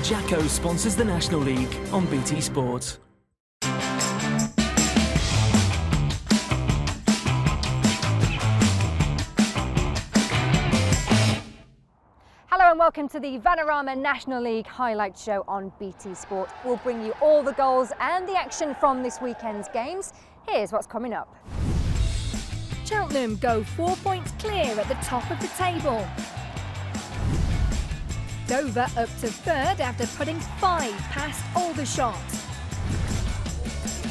Jacko sponsors the National League on BT Sport. Hello and welcome to the Vanarama National League highlight show on BT Sport. We'll bring you all the goals and the action from this weekend's games. Here's what's coming up. Cheltenham go 4 points clear at the top of the table. Dover up to third after putting 5 past Aldershot.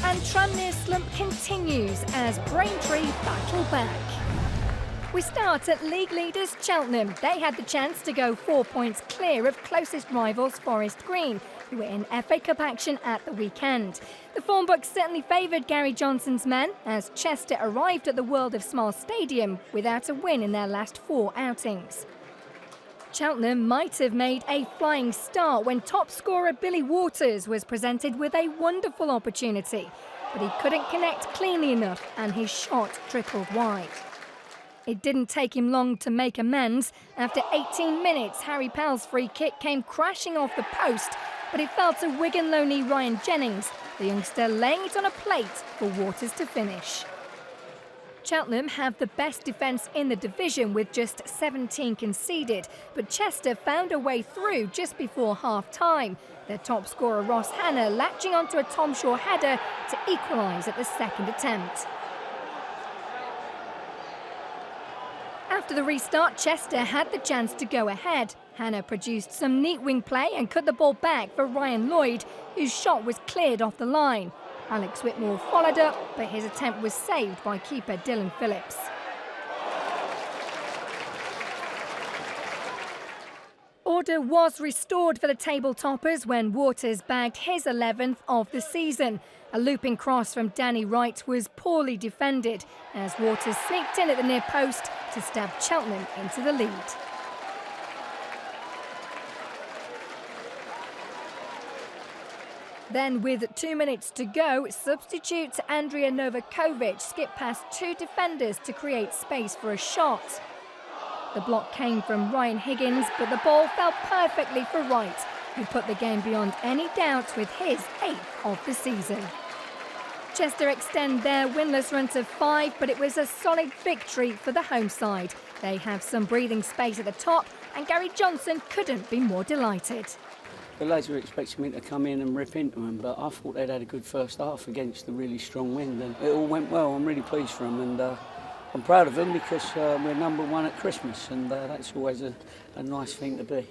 And Tranmere's slump continues as Braintree battle back. We start at league leaders Cheltenham. They had the chance to go 4 points clear of closest rivals Forest Green, who were in FA Cup action at the weekend. The form book certainly favoured Gary Johnson's men as Chester arrived at the World of Small Stadium without a win in their last 4 outings. Cheltenham might have made a flying start when top scorer Billy Waters was presented with a wonderful opportunity, but he couldn't connect cleanly enough and his shot trickled wide. It didn't take him long to make amends. After 18 minutes, Harry Pell's free kick came crashing off the post, but it fell to Wigan loanee Ryan Jennings, the youngster laying it on a plate for Waters to finish. Cheltenham have the best defence in the division with just 17 conceded, but Chester found a way through just before half-time. Their top scorer Ross Hannah latching onto a Tom Shaw header to equalise at the second attempt. After the restart, Chester had the chance to go ahead. Hannah produced some neat wing play and cut the ball back for Ryan Lloyd, whose shot was cleared off the line. Alex Whitmore followed up, but his attempt was saved by keeper Dylan Phillips. Order was restored for the table toppers when Waters bagged his 11th of the season. A looping cross from Danny Wright was poorly defended as Waters sneaked in at the near post to stab Cheltenham into the lead. Then, with 2 minutes to go, substitute Andrija Novakovic skipped past 2 defenders to create space for a shot. The block came from Ryan Higgins, but the ball fell perfectly for Wright, who put the game beyond any doubt with his 8th of the season. Chester extend their winless run to 5, but it was a solid victory for the home side. They have some breathing space at the top, and Gary Johnson couldn't be more delighted. The lads were expecting me to come in and rip into them, but I thought they'd had a good first half against the really strong wind, and it all went well. I'm really pleased for them, and I'm proud of them because we're number 1 at Christmas, and that's always a nice thing to be.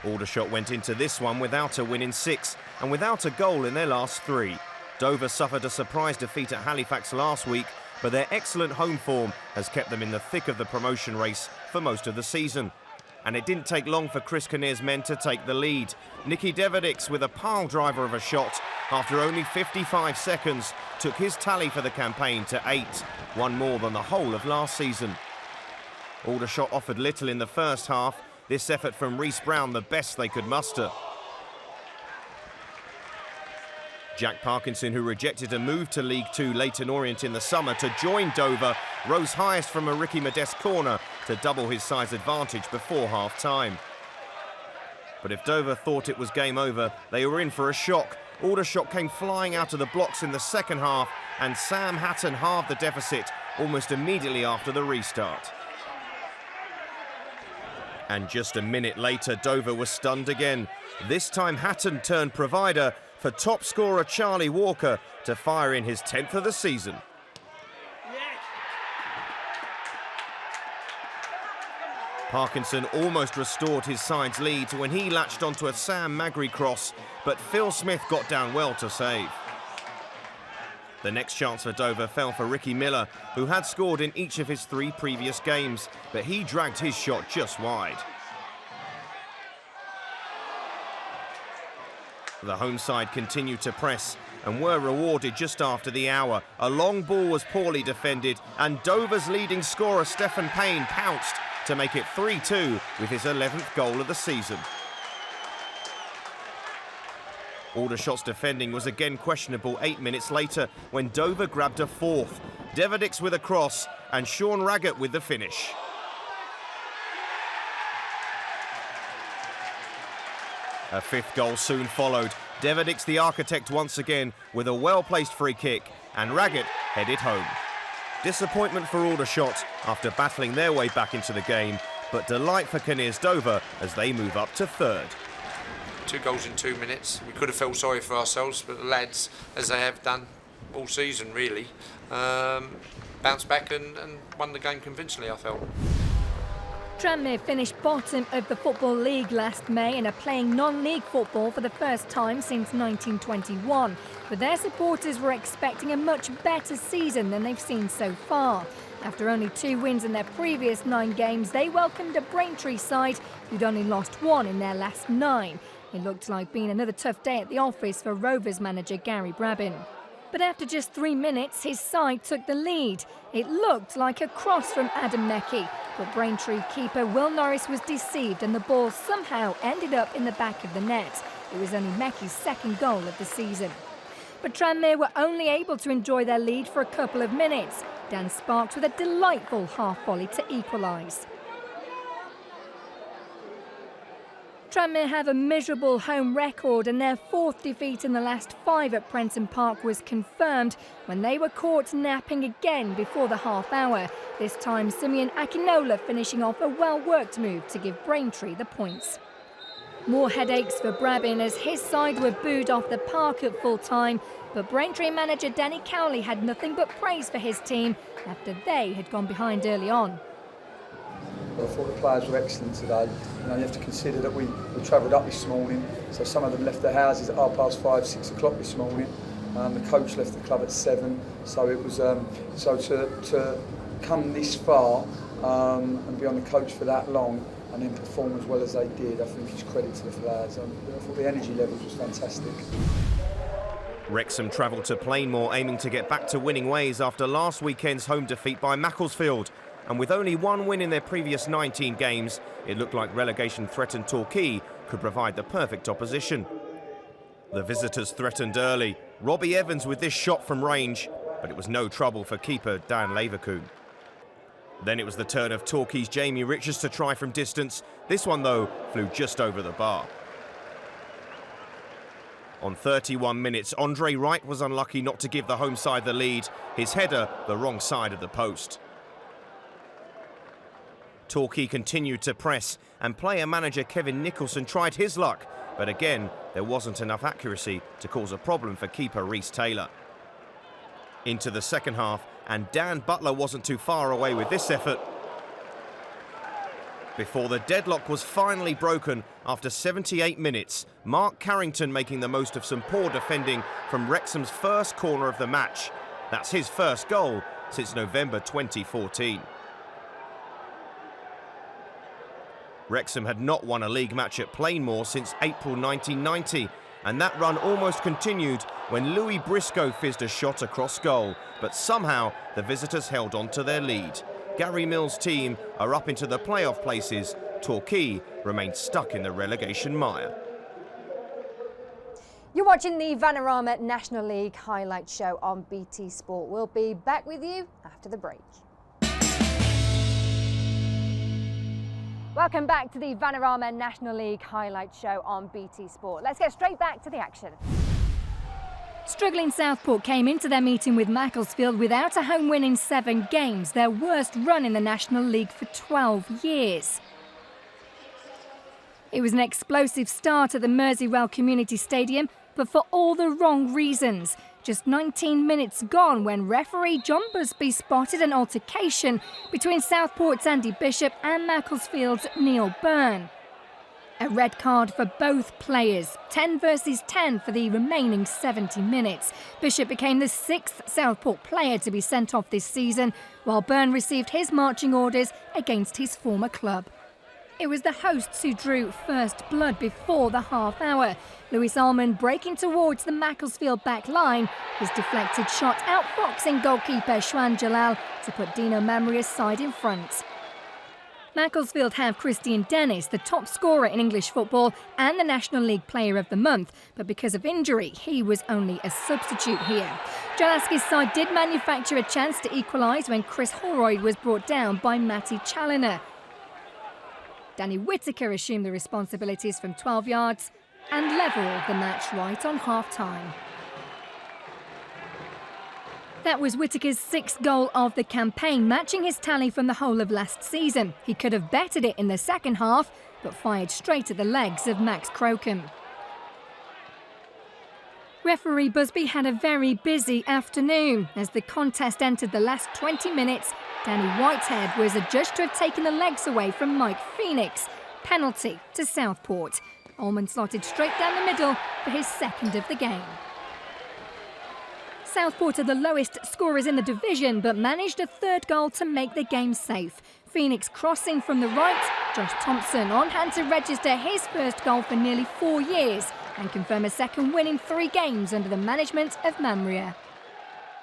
Aldershot went into this one without a win in 6 and without a goal in their last 3. Dover suffered a surprise defeat at Halifax last week, but their excellent home form has kept them in the thick of the promotion race for most of the season. And it didn't take long for Chris Kinnear's men to take the lead. Nicky Deverdix, with a pile driver of a shot, after only 55 seconds, took his tally for the campaign to 8, one more than the whole of last season. Aldershot offered little in the first half, this effort from Rhys Brown the best they could muster. Jack Parkinson, who rejected a move to League 2 Leyton Orient in the summer to join Dover, rose highest from a Ricky Modeste corner to double his side's advantage before half-time. But if Dover thought it was game over, they were in for a shock. Aldershot came flying out of the blocks in the second half, and Sam Hatton halved the deficit almost immediately after the restart. And just a minute later, Dover was stunned again. This time Hatton turned provider for top scorer Charlie Walker to fire in his 10th of the season. Parkinson almost restored his side's lead when he latched onto a Sam Magri cross, but Phil Smith got down well to save. The next chance for Dover fell for Ricky Miller, who had scored in each of his 3 previous games, but he dragged his shot just wide. The home side continued to press and were rewarded just after the hour. A long ball was poorly defended, and Dover's leading scorer Stephen Payne pounced to make it 3-2 with his 11th goal of the season. Aldershot's defending was again questionable 8 minutes later when Dover grabbed a 4th. Deverdix with a cross and Sean Raggett with the finish. A fifth goal soon followed. Deverdix the architect once again with a well-placed free kick, and Raggett headed home. Disappointment for Aldershot after battling their way back into the game, but delight for Kinnear's Dover as they move up to third. 2 goals in 2 minutes. We could have felt sorry for ourselves, but the lads, as they have done all season really, bounced back and won the game convincingly, I felt. Tranmere finished bottom of the Football League last May and are playing non-league football for the first time since 1921. But their supporters were expecting a much better season than they've seen so far. After only 2 wins in their previous 9 games, they welcomed a Braintree side who'd only lost 1 in their last 9. It looked like being another tough day at the office for Rovers manager Gary Brabin. But after just 3 minutes, his side took the lead. It looked like a cross from Adam Necky, but Braintree keeper Will Norris was deceived and the ball somehow ended up in the back of the net. It was only Necky's second goal of the season. But Tranmere were only able to enjoy their lead for a couple of minutes. Dan Sparks with a delightful half volley to equalise. Tranmere have a miserable home record and their 4th defeat in the last 5 at Prenton Park was confirmed when they were caught napping again before the half hour. This time Simeon Akinola finishing off a well-worked move to give Braintree the points. More headaches for Brabin as his side were booed off the park at full time, but Braintree manager Danny Cowley had nothing but praise for his team after they had gone behind early on. I thought the players were excellent today. You have to consider that we travelled up this morning, so some of them left their houses at 5:30, 6 o'clock this morning. The coach left the club at 7, so it was so to come this far and be on the coach for that long and then perform as well as they did, I think it's credit to the players. I thought the energy levels was fantastic. Wrexham travelled to Plainmoor aiming to get back to winning ways after last weekend's home defeat by Macclesfield. And with only 1 win in their previous 19 games, it looked like relegation-threatened Torquay could provide the perfect opposition. The visitors threatened early. Robbie Evans with this shot from range, but it was no trouble for keeper Dan Leverkusen. Then it was the turn of Torquay's Jamie Richards to try from distance. This one, though, flew just over the bar. On 31 minutes, Andre Wright was unlucky not to give the home side the lead. His header, the wrong side of the post. Torquay continued to press, and player-manager Kevin Nicholson tried his luck, but again, there wasn't enough accuracy to cause a problem for keeper Rhys Taylor. Into the second half, and Dan Butler wasn't too far away with this effort. Before the deadlock was finally broken after 78 minutes, Mark Carrington making the most of some poor defending from Wrexham's first corner of the match. That's his first goal since November 2014. Wrexham had not won a league match at Plainmoor since April 1990, and that run almost continued when Louis Briscoe fizzed a shot across goal, but somehow the visitors held on to their lead. Gary Mills' team are up into the playoff places. Torquay remains stuck in the relegation mire. You're watching the Vanarama National League highlight show on BT Sport. We'll be back with you after the break. Welcome back to the Vanarama National League highlight show on BT Sport. Let's get straight back to the action. Struggling Southport came into their meeting with Macclesfield without a home win in 7 games, their worst run in the National League for 12 years. It was an explosive start at the Merseyrail Community Stadium, but for all the wrong reasons. Just 19 minutes gone when referee John Busby spotted an altercation between Southport's Andy Bishop and Macclesfield's Neil Byrne. A red card for both players, 10 versus 10 for the remaining 70 minutes. Bishop became the 6th Southport player to be sent off this season, while Byrne received his marching orders against his former club. It was the hosts who drew first blood before the half hour. Lewis Almond breaking towards the Macclesfield back line, his deflected shot outfoxing goalkeeper Shwan Jalal to put Dino Mamria's side in front. Macclesfield have Christian Dennis, the top scorer in English football and the National League Player of the Month, but because of injury, he was only a substitute here. Jalaski's side did manufacture a chance to equalise when Chris Holroyd was brought down by Matty Challoner. Danny Whittaker assumed the responsibilities from 12 yards and levelled the match right on half-time. That was Whittaker's 6th goal of the campaign, matching his tally from the whole of last season. He could have bettered it in the second half, but fired straight at the legs of Max Crocombe. Referee Busby had a very busy afternoon. As the contest entered the last 20 minutes, Danny Whitehead was adjudged to have taken the legs away from Mike Phoenix. Penalty to Southport. Ullman slotted straight down the middle for his 2nd of the game. Southport are the lowest scorers in the division, but managed a 3rd goal to make the game safe. Phoenix crossing from the right, Josh Thompson on hand to register his 1st goal for nearly 4 years and confirm a 2nd win in 3 games under the management of Mamria.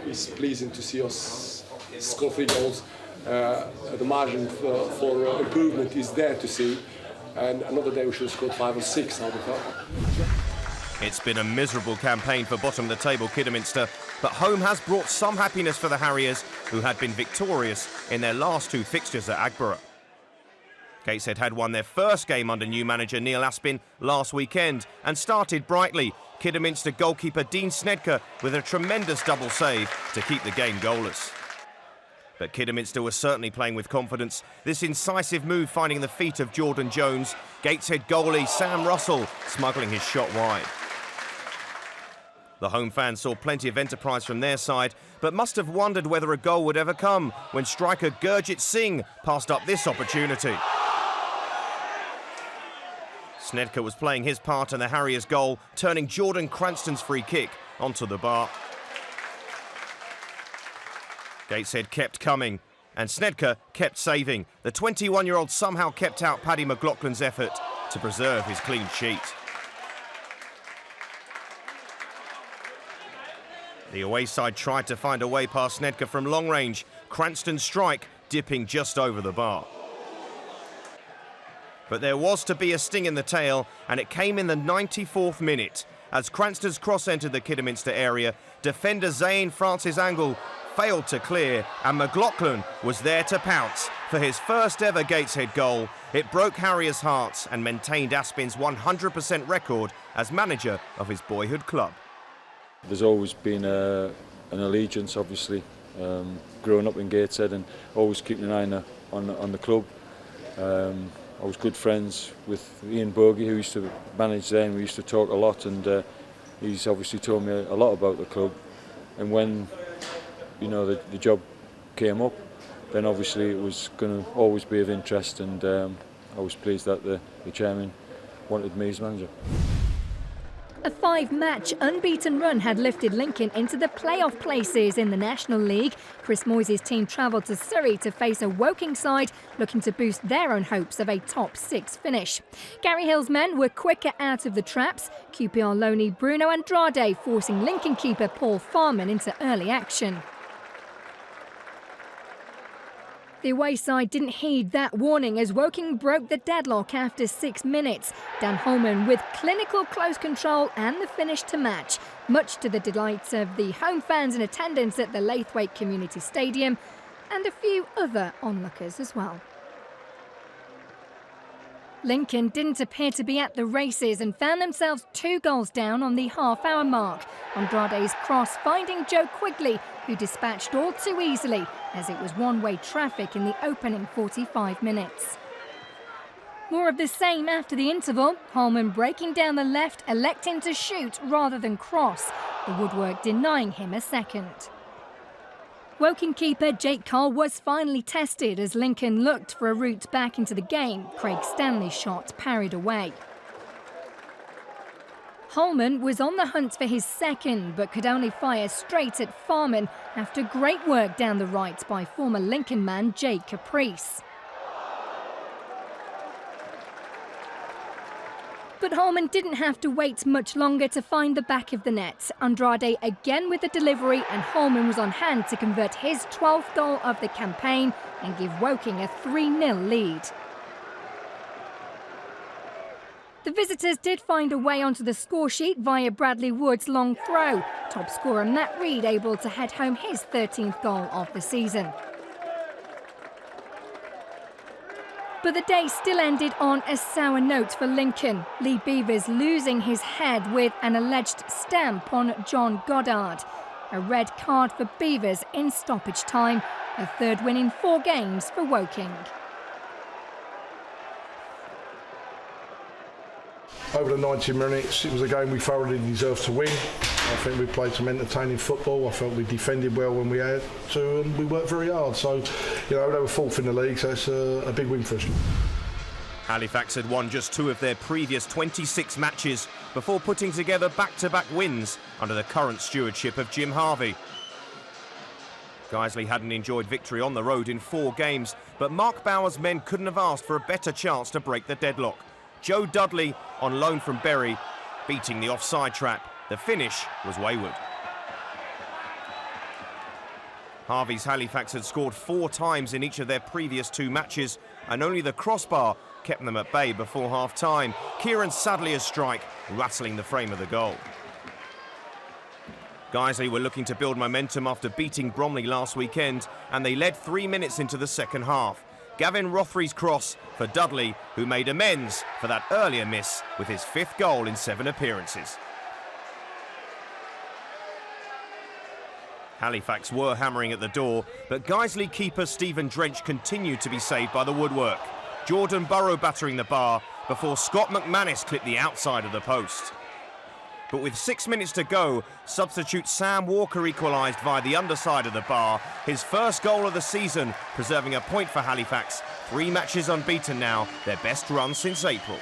It's pleasing to see us score 3 goals. The margin for improvement is there to see, and another day we should have scored 5 or 6, I would have thought. It's been a miserable campaign for bottom of the table Kidderminster, but home has brought some happiness for the Harriers, who had been victorious in their last 2 fixtures at Agborough. Gateshead had won their first game under new manager Neil Aspin last weekend and started brightly. Kidderminster goalkeeper Dean Snedker with a tremendous double save to keep the game goalless. But Kidderminster was certainly playing with confidence. This incisive move finding the feet of Jordan Jones, Gateshead goalie Sam Russell smuggling his shot wide. The home fans saw plenty of enterprise from their side, but must have wondered whether a goal would ever come when striker Gurjit Singh passed up this opportunity. Snedker was playing his part in the Harriers' goal, turning Jordan Cranston's free kick onto the bar. Gateshead kept coming, and Snedker kept saving. The 21-year-old somehow kept out Paddy McLaughlin's effort to preserve his clean sheet. The away side tried to find a way past Snedker from long range. Cranston's strike dipping just over the bar. But there was to be a sting in the tail, and it came in the 94th minute. As Cranston's cross entered the Kidderminster area, defender Zayn Francis Angle failed to clear, and McLaughlin was there to pounce for his 1st ever Gateshead goal. It broke Harriers' hearts and maintained Aspin's 100% record as manager of his boyhood club. There's always been an allegiance, obviously, growing up in Gateshead and always keeping an eye on the club. I was good friends with Ian Bogie, who used to manage there, and we used to talk a lot, and he's obviously told me a lot about the club. And when the job came up, then obviously it was going to always be of interest, and I was pleased that the chairman wanted me as manager. A 5-match unbeaten run had lifted Lincoln into the playoff places in the National League. Chris Moyes' team travelled to Surrey to face a Woking side looking to boost their own hopes of a top 6 finish. Gary Hill's men were quicker out of the traps, QPR loanee Bruno Andrade forcing Lincoln keeper Paul Farman into early action. The away side didn't heed that warning as Woking broke the deadlock after 6 minutes. Dan Holman with clinical close control and the finish to match, much to the delight of the home fans in attendance at the Laithwaite Community Stadium and a few other onlookers as well. Lincoln didn't appear to be at the races and found themselves 2 goals down on the half-hour mark. Andrade's cross finding Joe Quigley, who dispatched all too easily as it was one-way traffic in the opening 45 minutes. More of the same after the interval. Holman breaking down the left, electing to shoot rather than cross, the woodwork denying him a second. Woking keeper Jake Cole was finally tested as Lincoln looked for a route back into the game. Craig Stanley's shot parried away. Holman was on the hunt for his second, but could only fire straight at Farman after great work down the right by former Lincoln man Jake Caprice. But Holman didn't have to wait much longer to find the back of the net. Andrade again with the delivery, and Holman was on hand to convert his 12th goal of the campaign and give Woking a 3-0 lead. The visitors did find a way onto the score sheet via Bradley Wood's long throw. Top scorer Matt Reed able to head home his 13th goal of the season. But the day still ended on a sour note for Lincoln. Lee Beavers losing his head with an alleged stamp on John Goddard. A red card for Beavers in stoppage time. A third win in 4 games for Woking. Over the 90 minutes, it was a game we thoroughly deserved to win. I think we played some entertaining football. I felt we defended well when we had to, and we worked very hard. So, you know, they were 4th in the league, so it's a big win for us. Halifax had won just 2 of their previous 26 matches before putting together back-to-back wins under the current stewardship of Jim Harvey. Guiseley hadn't enjoyed victory on the road in 4 games, but Mark Bauer's men couldn't have asked for a better chance to break the deadlock. Joe Dudley, on loan from Bury, beating the offside trap. The finish was wayward. Harvey's Halifax had scored 4 times in each of their previous 2 matches, and only the crossbar kept them at bay before half-time. Kieran Sadley's strike rattling the frame of the goal. Guiseley were looking to build momentum after beating Bromley last weekend, and they led 3 minutes into the second half. Gavin Rothery's cross for Dudley, who made amends for that earlier miss with his 5th goal in 7 appearances. Halifax were hammering at the door, but Guiseley keeper Stephen Drench continued to be saved by the woodwork. Jordan Burrow battering the bar before Scott McManus clipped the outside of the post. But with 6 minutes to go, substitute Sam Walker equalised via the underside of the bar, his first goal of the season, preserving a point for Halifax. 3 matches unbeaten now, their best run since April.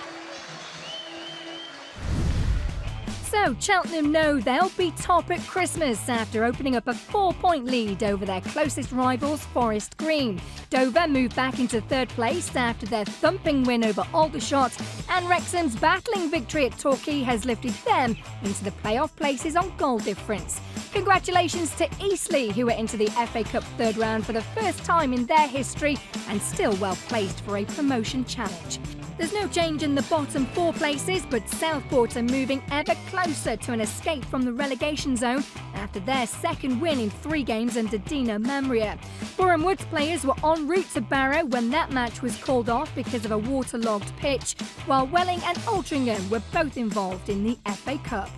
So Cheltenham know they'll be top at Christmas after opening up a 4-point lead over their closest rivals, Forest Green. Dover moved back into 3rd place after their thumping win over Aldershot, and Wrexham's battling victory at Torquay has lifted them into the playoff places on goal difference. Congratulations to Eastleigh, who are into the FA Cup 3rd round for the first time in their history and still well placed for a promotion challenge. There's no change in the bottom 4 places, but Southport are moving ever closer to an escape from the relegation zone after their 2nd win in 3 games under Dino Mamria. Boreham Wood's players were en route to Barrow when that match was called off because of a waterlogged pitch, while Welling and Altrincham were both involved in the FA Cup.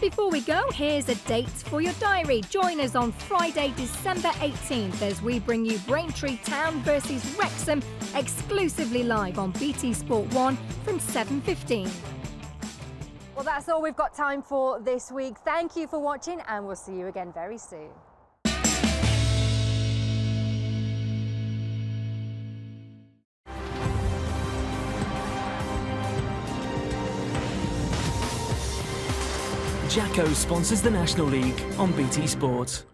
Before we go, here's a date for your diary. Join us on Friday, December 18th as we bring you Braintree Town versus Wrexham exclusively live on BT Sport 1 from 7:15. Well, that's all we've got time for this week. Thank you for watching, and we'll see you again very soon. Jacko sponsors the National League on BT Sport.